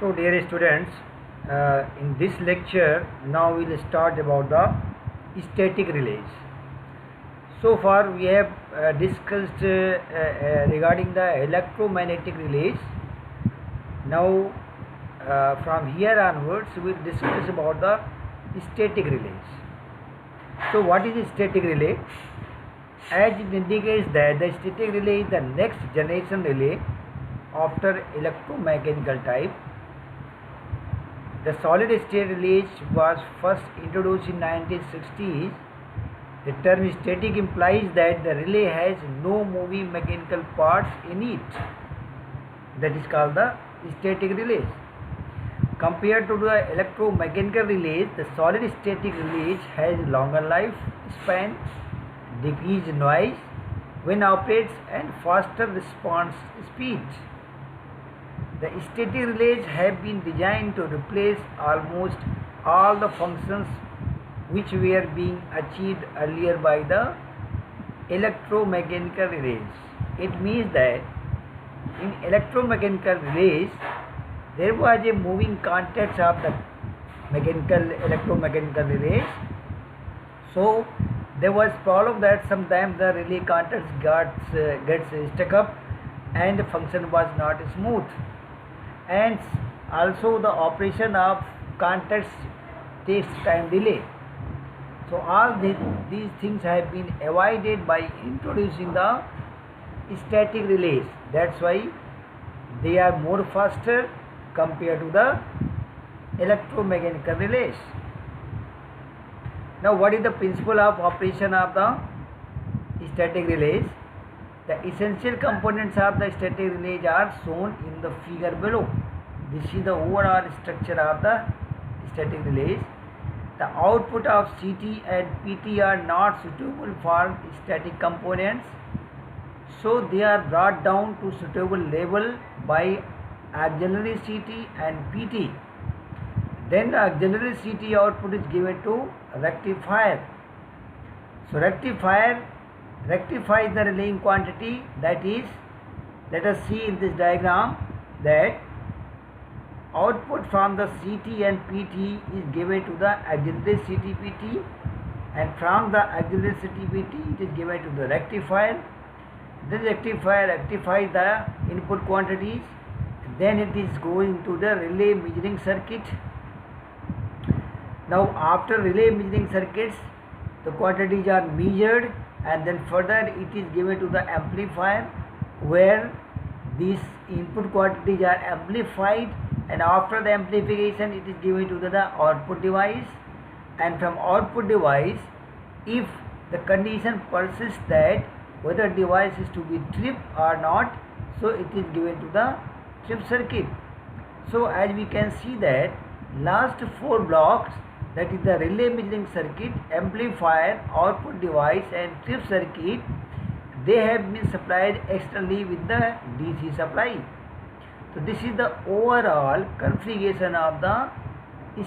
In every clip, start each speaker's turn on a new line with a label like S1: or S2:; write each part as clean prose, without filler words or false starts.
S1: So dear students, in this lecture now we will start about the static relays. So far we have discussed regarding the electromagnetic relays. Now from here onwards we will discuss about the static relays. So what is a static relay? As it indicates that the static relay is the next generation relay after electromechanical type. The solid state relay was first introduced in 1960s. The term static implies that the relay has no moving mechanical parts in it. That is called the static relays. Compared to the electromechanical relays, the solid static relays has longer life span, decreased noise when operates, and faster response speed. The static relays have been designed to replace almost all the functions which were being achieved earlier by the electromechanical relays. It means that in electromechanical relays there was a moving contacts of the electromechanical relays. So there was problem that sometimes the relay contacts gets stuck up and the function was not smooth, and also the operation of contacts takes time delay. So all these things have been avoided by introducing the static relays. That's why they are more faster compared to the electromechanical relays. Now what is the principle of operation of the static relays? The essential components of the static relays are shown in the figure below. This is the overall structure of the static relays. The output of CT and PT are not suitable for static components, so they are brought down to suitable level by auxiliary CT and PT. Then the auxiliary CT output is given to rectifier. So rectifier rectifies the relaying quantity. That is, let us see in this diagram that output from the CT and PT is given to the auxiliary CT PT, and from the auxiliary CT PT it is given to the rectifier. This rectifier rectifies the input quantities, then it is going to the relay measuring circuit. Now after relay measuring circuits, the quantities are measured, and then further it is given to the amplifier, where these input quantities are amplified, and after the amplification it is given to the output device, and from output device, if the condition persists that whether device is to be tripped or not, so it is given to the trip circuit. So as we can see that last four blocks, that is the relay measuring circuit, amplifier, output device and trip circuit, they have been supplied externally with the DC supply. So this is the overall configuration of the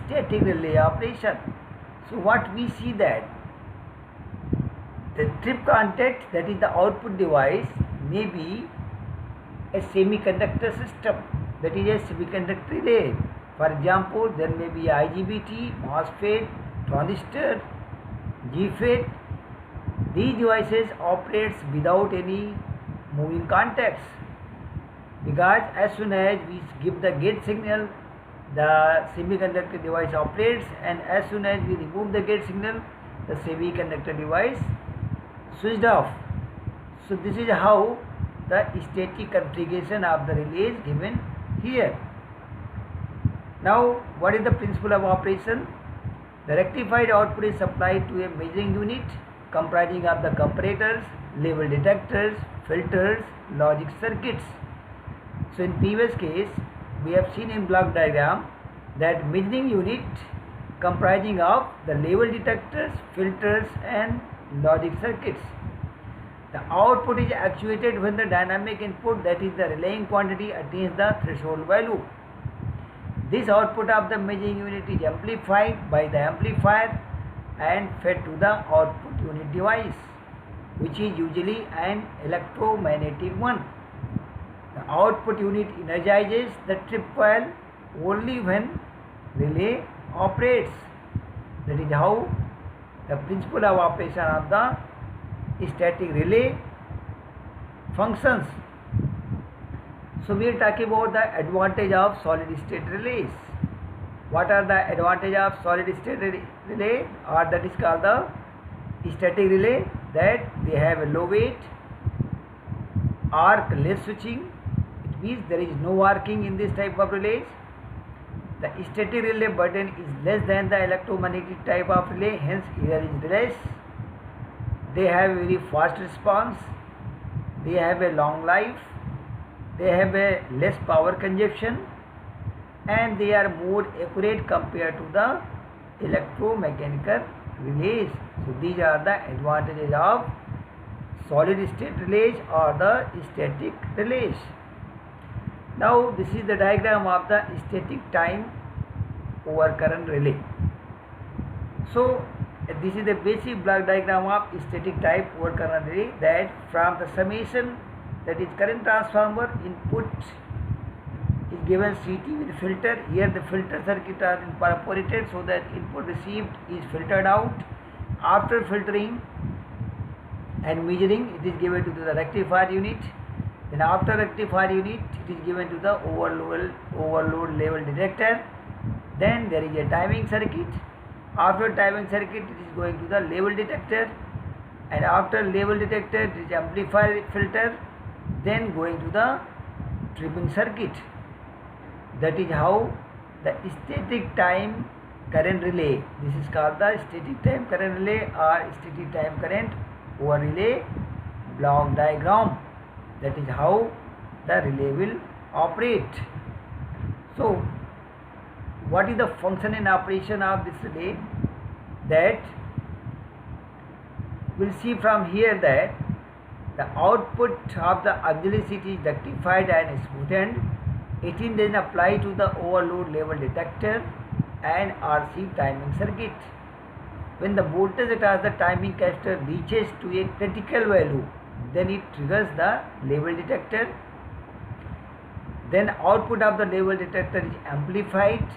S1: static relay operation. So what we see that the trip contact, that is the output device, may be a semiconductor system, that is a semiconductor relay. For example, there may be IGBT, MOSFET, transistor, GFET. These devices operates without any moving contacts, because as soon as we give the gate signal, the semiconductor device operates, and as soon as we remove the gate signal, the semiconductor device switched off. So this is how the static configuration of the relay is given here. Now what is the principle of operation? The rectified output is supplied to a measuring unit comprising of the comparators, level detectors, filters, logic circuits. So in previous case we have seen in block diagram that measuring unit comprising of the level detectors, filters and logic circuits. The output is actuated when the dynamic input, that is the relaying quantity, attains the threshold value. This output of the measuring unit is amplified by the amplifier and fed to the output unit device, which is usually an electromagnetic one. The output unit energizes the trip coil only when relay operates. That is how the principle of operation of the static relay functions. So we are talking about the advantage of solid state relays. What are the advantage of solid state relay, or that is called the static relay? That they have a low weight, arc less switching. It means there is no arcing in this type of relays. The static relay burden is less than the electromagnetic type of relay, hence error is less. They have very fast response. They have a long life. They have a less power consumption, and they are more accurate compared to the electromechanical relays. So these are the advantages of solid state relays or the static relays. Now this is the diagram of the static time over current relay. So this is the basic block diagram of static type over current relay, that from the summation, that is current transformer input is given CT with filter. Here the filter circuit are incorporated so that input received is filtered out. After filtering and measuring, it is given to the rectifier unit. Then after rectifier unit, it is given to the overload level detector. Then there is a timing circuit. After timing circuit, it is going to the level detector, and after level detector, it is amplifier filter, then going to the tripping circuit. That is how the static time current relay, this is called the static time current relay or static time current over relay block diagram. That is how the relay will operate. So what is the function and operation of this relay? That we'll see from here that the output of the auxiliary CT is rectified and smoothened. It is then applied to the overload level detector and RC timing circuit. When the voltage across the timing capacitor reaches to a critical value, then it triggers the level detector. Then output of the level detector is amplified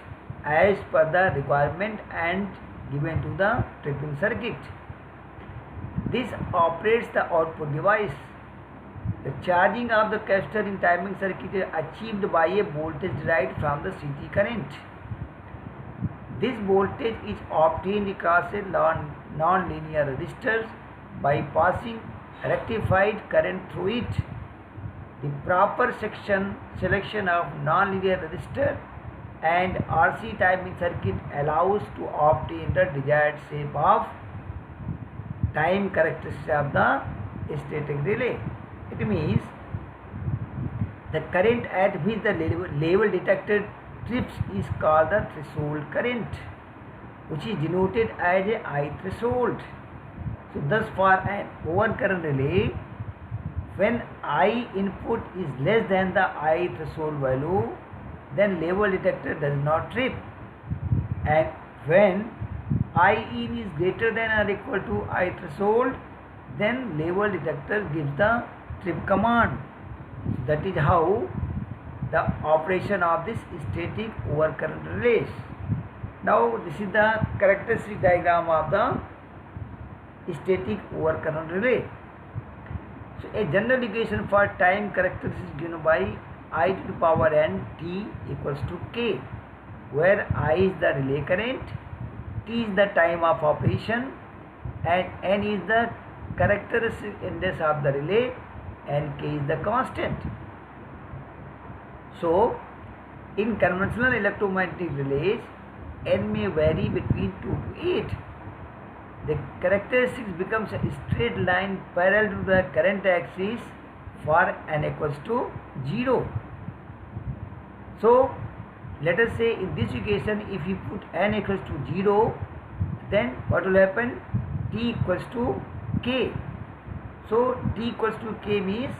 S1: as per the requirement and given to the tripping circuit. This operates the output device. The charging of the capacitor in timing circuit is achieved by a voltage derived from the CT current. This voltage is obtained across a non-linear resistors by passing rectified current through it. The proper selection of non-linear resistor and RC timing circuit allows to obtain the desired shape of time characteristics of the static relay. It means the current at which the level detector trips is called the threshold current, which is denoted as a I threshold. So thus for an overcurrent relay, when I input is less than the I threshold value, then level detector does not trip, and when I in is greater than or equal to I threshold, then level detector gives the trip command. That is how the operation of this static overcurrent relays. Now this is the characteristic diagram of the static overcurrent relay. So a general equation for time characteristics is given by I to the power n t equals to k, where I is the relay current, t is the time of operation, and n is the characteristic index of the relay, and k is the constant. So in conventional electromagnetic relays, n may vary between 2 to 8. The characteristics becomes a straight line parallel to the current axis for n equals to 0. So let us say in this equation, if you put n equals to 0, then what will happen? T equals to k. So t equals to k means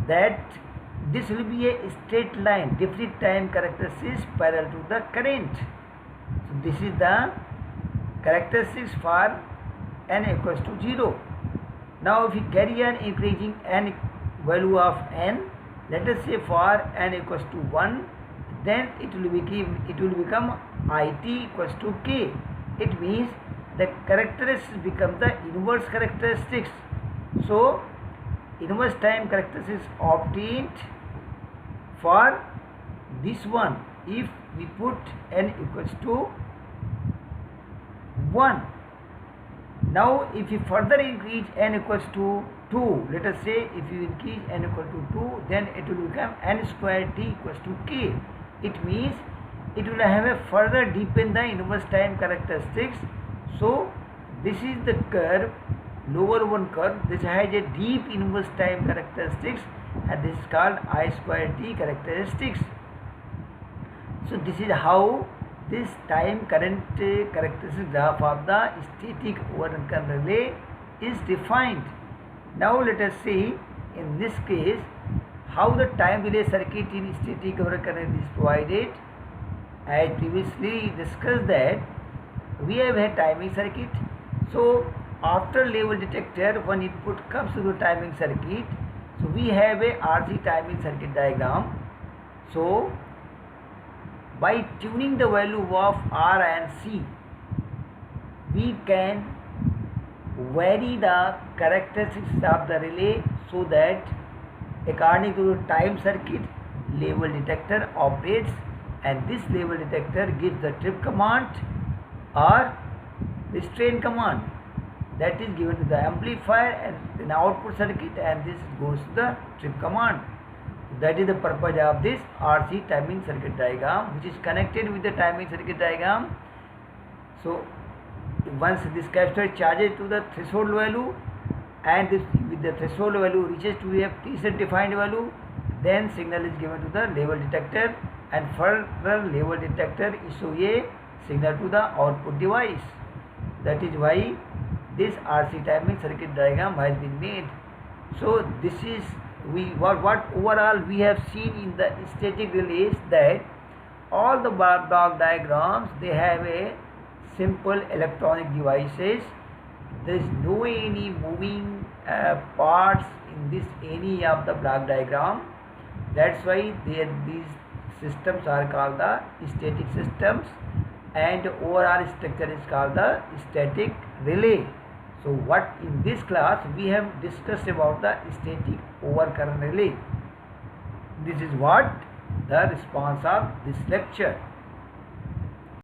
S1: that this will be a straight line, definite time characteristics parallel to the current. So this is the characteristics for n equals to 0. Now if you carry on increasing n value of n, let us say for n equals to 1, then it will become it equals to k. It means the characteristics become the inverse characteristics. So inverse time characteristics obtained for this one if we put n equals to 1. Now if you further increase n equals to 2, let us say if you increase n equal to 2, then it will become n square t equals to k. It means it will have a further deepen the inverse time characteristics. So this is the curve, lower one curve, this has a deep inverse time characteristics, and this is called I square t characteristics. So this is how this time current characteristic graph of the static overcurrent relay is defined. Now let us see in this case how the time relay circuit in static overcurrent is provided. As previously discussed that we have a timing circuit. So after level detector, one input comes to the timing circuit. So we have a RC timing circuit diagram. So by tuning the value of R and C, we can vary the characteristics of the relay so that according to the time circuit, level detector operates, and this level detector gives the trip command or restraint command that is given to the amplifier and then output circuit, and this goes to the trip command. That is the purpose of this RC timing circuit diagram, which is connected with the timing circuit diagram. So once this capacitor charges to the threshold value, and this with the threshold value reaches to a preset defined value, then signal is given to the level detector, and further level detector issue a signal to the output device. That is why this RC timing circuit diagram has been made. So this is what overall we have seen in the static relays, that all the block diagrams, they have a simple electronic devices. There is no any moving parts in this any of the block diagram. That's why these systems are called the static systems, and overall structure is called the static relay. So what in this class we have discussed about the static overcurrent relay. This is what the response of this lecture.